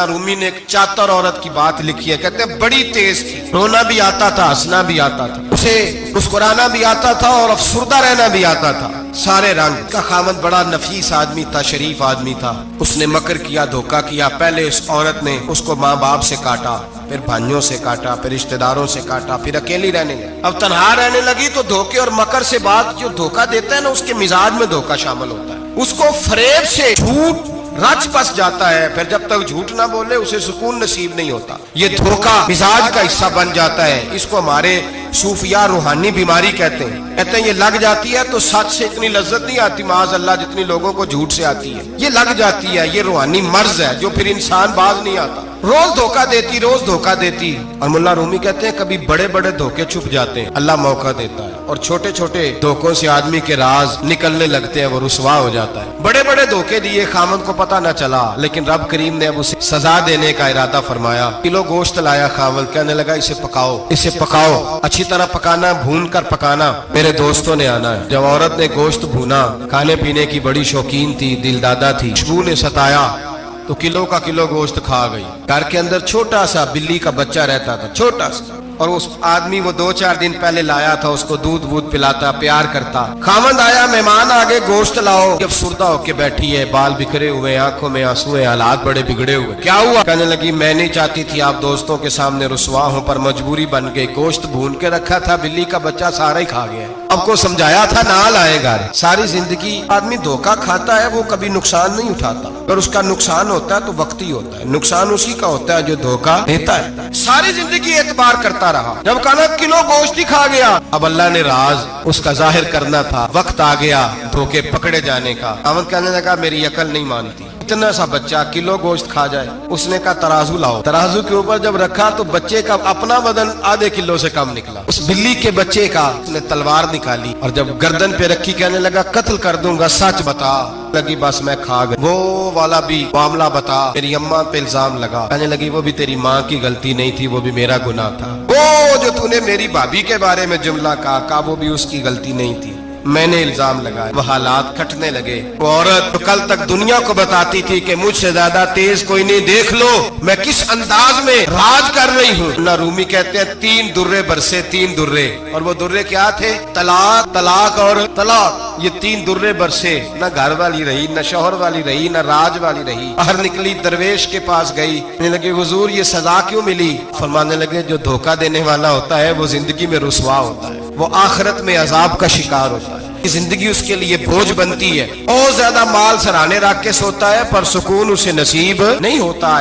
رومی نے ایک چاتر عورت کی بات لکھی ہے، کہتے ہیں بڑی تیز تھی، رونا بھی آتا تھا، ہنسنا بھی آتا تھا، اسے مسکرانا بھی آتا تھا اور افسردہ رہنا بھی آتا تھا، سارے رنگ کا خامد بڑا نفیس آدمی تھا، شریف آدمی تھا۔ اس نے مکر کیا، دھوکہ کیا، پہلے اس عورت نے اس کو ماں باپ سے کاٹا، پھر بھائیوں سے کاٹا، پھر رشتہ داروں سے کاٹا، پھر اکیلی رہنے لگی۔ اب تنہا رہنے لگی تو دھوکے اور مکر سے بات، جو دھوکہ دیتا ہے نا اس کے مزاج میں دھوکہ شامل ہوتا ہے، اس کو فریب سے جھوٹ رچ پس جاتا ہے، پھر جب تک جھوٹ نہ بولے اسے سکون نصیب نہیں ہوتا، یہ دھوکہ مزاج کا حصہ بن جاتا ہے۔ اس کو ہمارے صوفیاء روحانی بیماری کہتے ہیں یہ لگ جاتی ہے تو سچ سے اتنی لذت نہیں آتی معاذ اللہ جتنی لوگوں کو جھوٹ سے آتی ہے، یہ لگ جاتی ہے، یہ روحانی مرض ہے جو پھر انسان باز نہیں آتا، روز دھوکہ دیتی، روز دھوکہ دیتی۔ اور مولا رومی کہتے ہیں کبھی بڑے بڑے دھوکے چھپ جاتے ہیں، اللہ موقع دیتا ہے، اور چھوٹے چھوٹے دھوکوں سے آدمی کے راز نکلنے لگتے ہیں، وہ رسوا ہو جاتا ہے۔ بڑے بڑے دھوکے دیے، خامد کو پتہ نہ چلا، لیکن رب کریم نے اب اسے سزا دینے کا ارادہ فرمایا۔ کلو گوشت لایا خامد، کہنے لگا اسے پکاؤ، اسے پکاؤ، اچھی طرح پکانا، بھون کر پکانا، میرے دوستوں نے آنا ہے۔ جب عورت نے گوشت بھونا، کھانے پینے کی بڑی شوقین تھی، دل دادا تھی، خوشبو نے ستایا تو کلو کا کلو گوشت کھا گئی۔ گھر کے اندر چھوٹا سا بلی کا بچہ رہتا تھا، چھوٹا سا، اور اس آدمی وہ 2-4 دن پہلے لایا تھا، اس کو دودھ وودھ پلاتا، پیار کرتا۔ خامد آیا، مہمان آگے، گوشت لاؤ، افسردہ ہو کے بیٹھی ہے، بال بکھرے ہوئے، آنکھوں میں آنسو ہے، حالات بڑے بگڑے ہوئے۔ کیا ہوا؟ کہنے لگی میں نہیں چاہتی تھی آپ دوستوں کے سامنے رسوا ہوں، پر مجبوری بن گئی، گوشت بھون کے رکھا تھا، بلی کا بچہ سارا ہی کھا گیا۔ اب کو سمجھایا تھا نہ لائے گا۔ ساری زندگی آدمی دھوکہ کھاتا ہے، وہ کبھی نقصان نہیں اٹھاتا، اور اس کا نقصان ہوتا ہے تو وقتی ہوتا ہے، نقصان اسی کا ہوتا ہے جو دھوکہ دیتا ہے۔ ساری زندگی اعتبار کرتا رہا، جب کہا کلو گوشت ہی کھا گیا، اب اللہ نے راز اس کا ظاہر کرنا تھا، وقت آ گیا دھوکے پکڑے جانے کا۔ خامد کہنے لگا میری عقل نہیں مانتی، اتنا سا بچہ کلو گوشت کھا جائے۔ اس نے کہا ترازو لاؤ، ترازو کے اوپر جب رکھا تو بچے کا اپنا وزن آدھے کلو سے کم نکلا، اس بلی کے بچے کا۔ اس نے تلوار نکالی اور جب گردن پہ رکھی، کہنے لگا قتل کر دوں گا، سچ بتا۔ لگی بس میں کھا گئی، وہ والا بھی معاملہ بتا، میری اماں پہ الزام لگا۔ کہنے لگی وہ بھی تیری ماں کی غلطی نہیں تھی، وہ بھی میرا گناہ تھا، وہ جو تو نے میری بھابھی کے بارے میں جملہ کہا وہ بھی اس کی غلطی نہیں تھی، میں نے الزام لگایا۔ وہ حالات کھٹنے لگے۔ وہ عورت تو کل تک دنیا کو بتاتی تھی کہ مجھ سے زیادہ تیز کوئی نہیں، دیکھ لو میں کس انداز میں راج کر رہی ہوں۔ نہ رومی کہتے ہیں 3 درے برسے، 3 درے، اور وہ درے کیا تھے؟ طلاق، طلاق اور طلاق۔ یہ 3 درے برسے، نہ گھر والی رہی، نہ شوہر والی رہی، نہ راج والی رہی۔ باہر نکلی، درویش کے پاس گئی، کہنے لگے حضور یہ سزا کیوں ملی؟ فرمانے لگے جو دھوکہ دینے والا ہوتا ہے وہ زندگی میں رسوا ہوتا ہے، وہ آخرت میں عذاب کا شکار ہوتا ہے، زندگی اس کے لیے بوجھ بنتی ہے، بہت زیادہ مال سرانے رکھ کے سوتا ہے پر سکون اسے نصیب نہیں ہوتا۔